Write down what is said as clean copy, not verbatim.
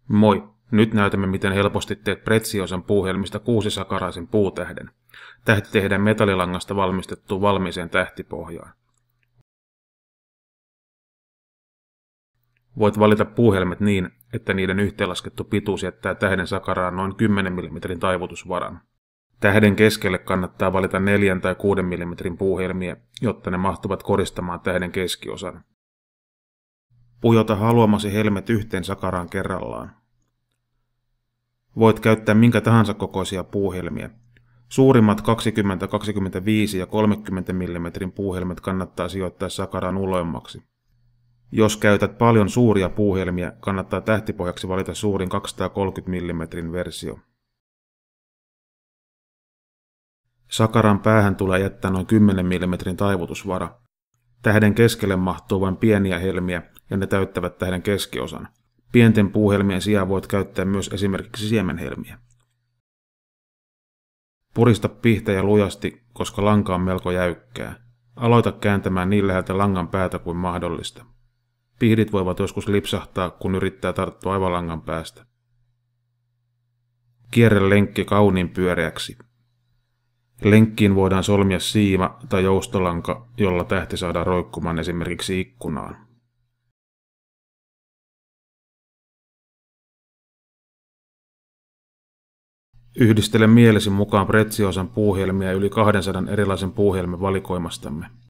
Moi! Nyt näytämme, miten helposti teet Preziosan puuhelmistä 6-sakaraisen puutähden. Tähti tehdään metallilangasta valmistettuun valmiiseen tähtipohjaan. Voit valita puuhelmet niin, että niiden yhteenlaskettu pituus jättää tähden sakaraan noin 10 mm taivutusvaran. Tähden keskelle kannattaa valita 4 tai 6 mm puuhelmiä, jotta ne mahtuvat koristamaan tähden keskiosan. Pujota haluamasi helmet yhteen sakaraan kerrallaan. Voit käyttää minkä tahansa kokoisia puuhelmiä. Suurimmat 20, 25 ja 30 mm puuhelmet kannattaa sijoittaa sakaraan uloimmaksi. Jos käytät paljon suuria puuhelmiä, kannattaa tähtipohjaksi valita suurin 230 mm versio. Sakaran päähän tulee jättää noin 10 mm taivutusvara. Tähden keskelle mahtuu vain pieniä helmiä ja ne täyttävät tähden keskiosan. Pienten puuhelmien sijaan voit käyttää myös esimerkiksi siemenhelmiä. Purista pihtejä lujasti, koska lanka on melko jäykkää. Aloita kääntämään niin läheltä langan päätä kuin mahdollista. Pihdit voivat joskus lipsahtaa, kun yrittää tarttua aivan langan päästä. Kierrä lenkki kauniin pyöreäksi. Lenkkiin voidaan solmia siima tai joustolanka, jolla tähti saadaan roikkumaan esimerkiksi ikkunaan. Yhdistele mielesi mukaan Preziosan puuhelmiä yli 200 erilaisen puuhelmen valikoimastamme.